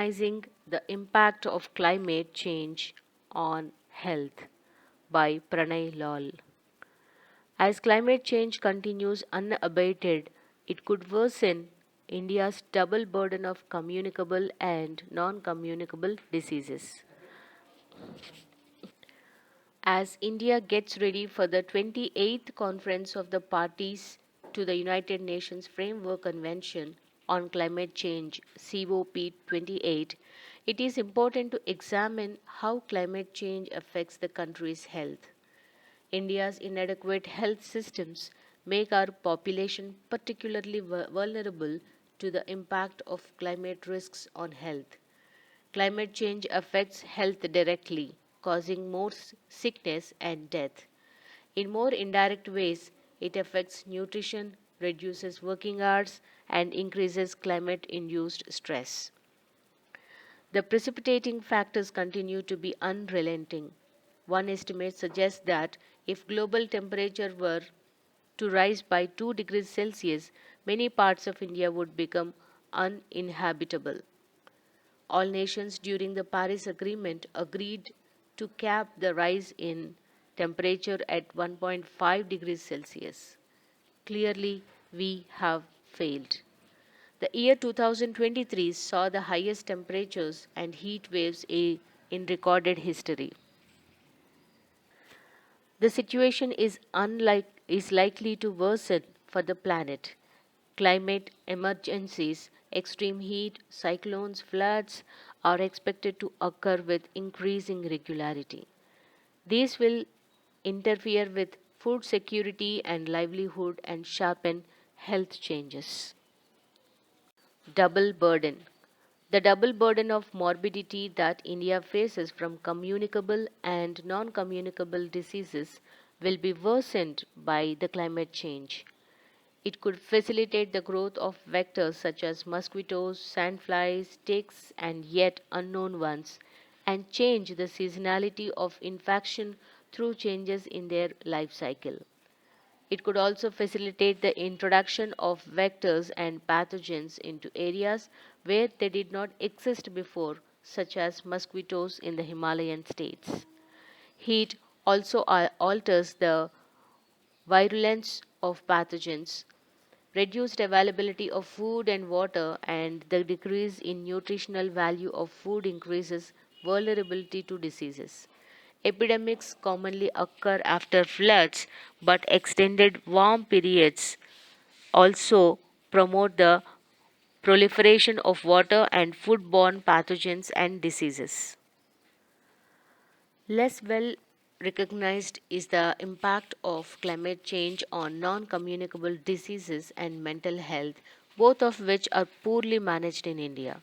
Recognizing the Impact of Climate Change on Health by Pranay Lal. As climate change continues unabated, it could worsen India's double burden of communicable and non communicable diseases. As India gets ready for the 28th Conference of the Parties to the United Nations Framework Convention on Climate Change COP28, it is important to examine how climate change affects the country's health. India's inadequate health systems make our population particularly vulnerable to the impact of climate risks on health. Climate change affects health directly, causing more sickness and death. In more indirect ways, it affects nutrition, reduces working hours, and increases climate induced stress. The precipitating factors continue to be unrelenting. One estimate suggests that if global temperature were to rise by 2 degrees Celsius, many parts of India would become uninhabitable. All nations during the Paris Agreement agreed to cap the rise in temperature at 1.5 degrees Celsius. Clearly, we have failed. The year 2023 saw the highest temperatures and heat waves in recorded history. The situation is likely to worsen for the planet. Climate emergencies, extreme heat, cyclones, floods are expected to occur with increasing regularity. These will interfere with food security and livelihood and sharpen health changes. Double burden. The double burden of morbidity that India faces from communicable and non communicable diseases will be worsened by the climate change. It could facilitate the growth of vectors such as mosquitoes, sandflies, ticks, and yet unknown ones, and change the seasonality of infection through changes in their life cycle. It could also facilitate the introduction of vectors and pathogens into areas where they did not exist before, such as mosquitoes in the Himalayan states. Heat also alters the virulence of pathogens. Reduced availability of food and water and the decrease in nutritional value of food increases vulnerability to diseases. Epidemics commonly occur after floods, but extended warm periods also promote the proliferation of water and foodborne pathogens and diseases. Less well recognized is the impact of climate change on non communicable diseases and mental health, both of which are poorly managed in India.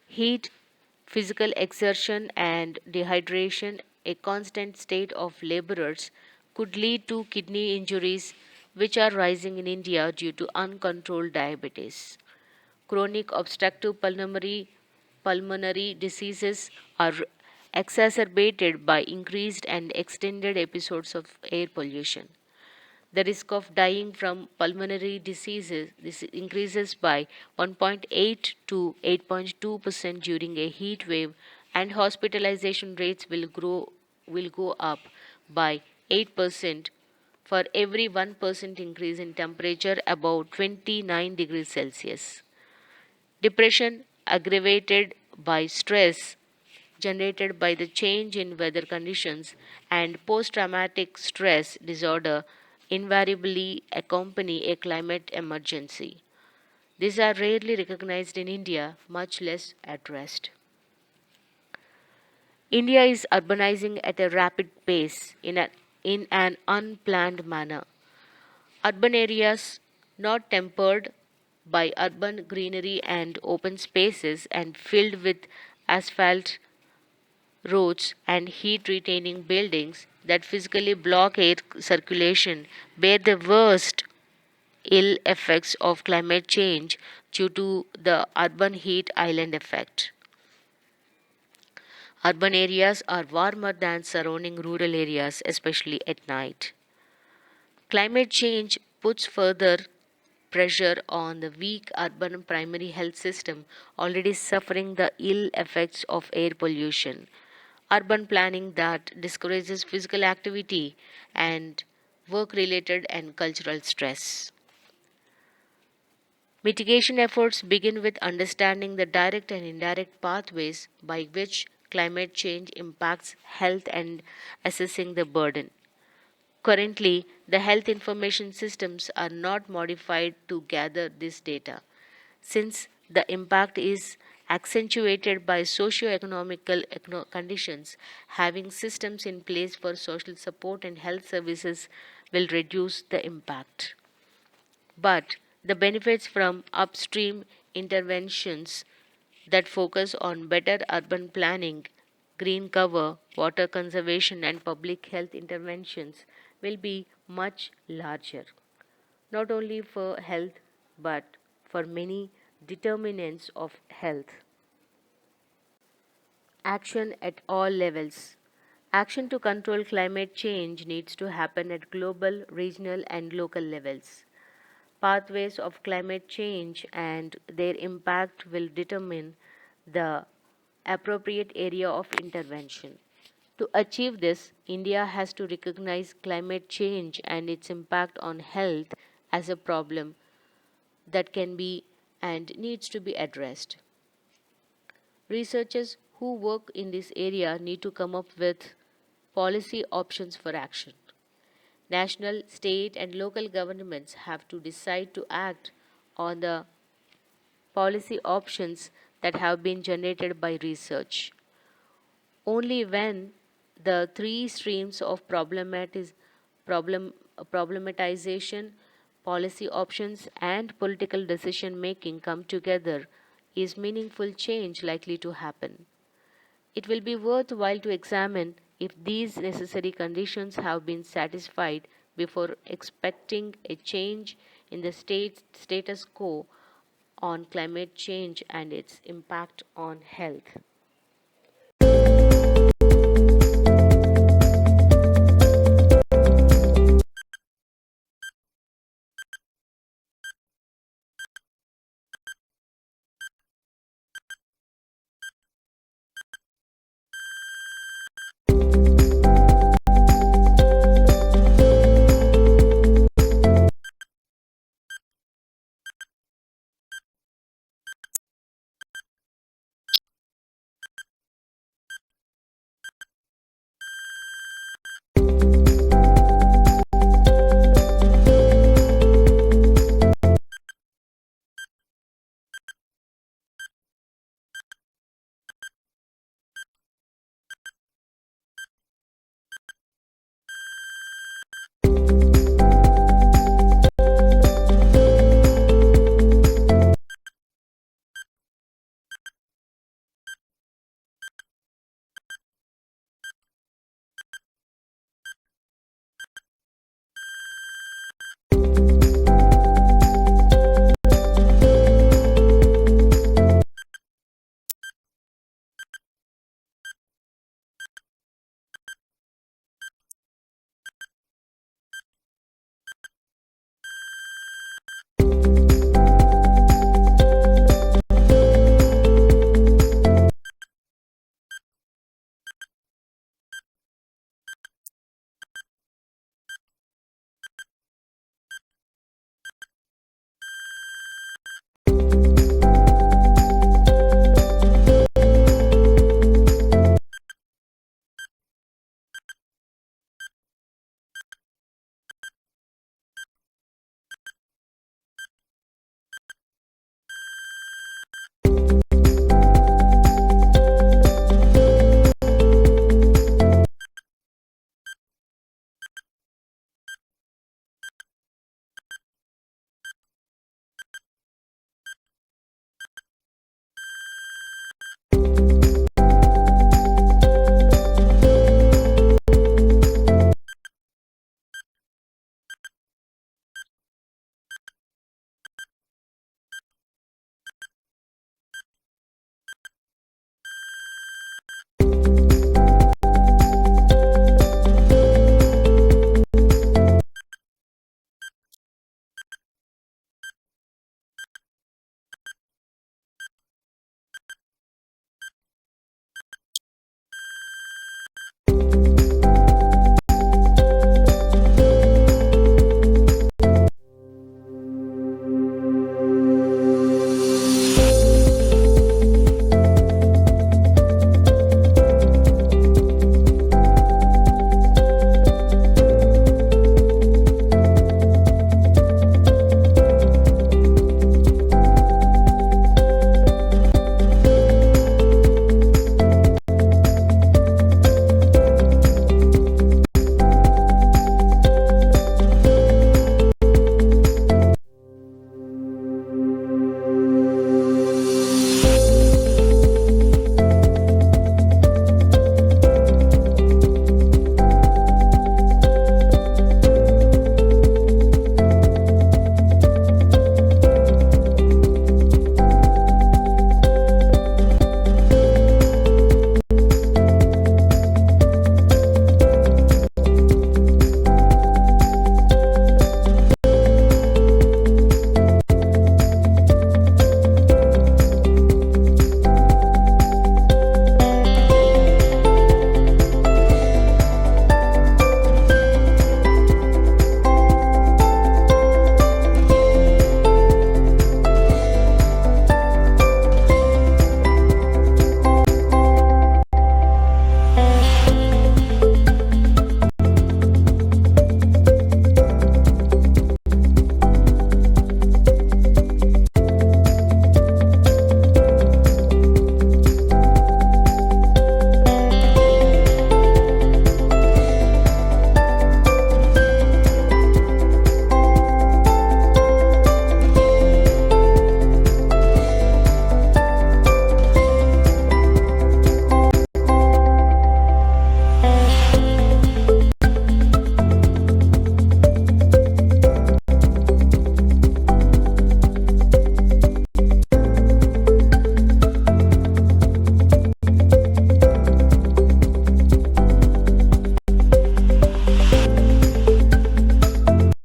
Heat, physical exertion, and dehydration, a constant state of laborers, could lead to kidney injuries, which are rising in India due to uncontrolled diabetes. Chronic obstructive pulmonary diseases are exacerbated by increased and extended episodes of air pollution. The risk of dying from pulmonary diseases this increases by 1.8 to 8.2% during a heat wave, and hospitalization rates will go up by 8% for every 1% increase in temperature above 29 degrees Celsius. Depression, aggravated by stress generated by the change in weather conditions, and post traumatic stress disorder invariably accompany a climate emergency. These are rarely recognized in India, much less addressed. India is urbanizing at a rapid pace in an unplanned manner. Urban areas not tempered by urban greenery and open spaces and filled with asphalt roads and heat retaining buildings that physically block air circulation bear the worst ill effects of climate change due to the urban heat island effect. Urban areas are warmer than surrounding rural areas, especially at night. Climate change puts further pressure on the weak urban primary health system already suffering the ill effects of air pollution. Urban planning that discourages physical activity and work related and cultural stress. Mitigation efforts begin with understanding the direct and indirect pathways by which climate change impacts health and assessing the burden. Currently, the health information systems are not modified to gather this data. Since the impact is accentuated by socio-economical conditions, having systems in place for social support and health services will reduce the impact. But the benefits from upstream interventions that focus on better urban planning, green cover, water conservation, and public health interventions will be much larger, not only for health but for many determinants of health. Action at all levels. Action to control climate change needs to happen at global, regional, and local levels. Pathways of climate change and their impact will determine the appropriate area of intervention. To achieve this, India has to recognize climate change and its impact on health as a problem that can be and needs to be addressed. Researchers who work in this area need to come up with policy options for action. National, state, and local governments have to decide to act on the policy options that have been generated by research. Only when the three streams of problematization, policy options, and political decision making come together is meaningful change likely to happen. It will be worthwhile to examine if these necessary conditions have been satisfied before expecting a change in the status quo on climate change and its impact on health.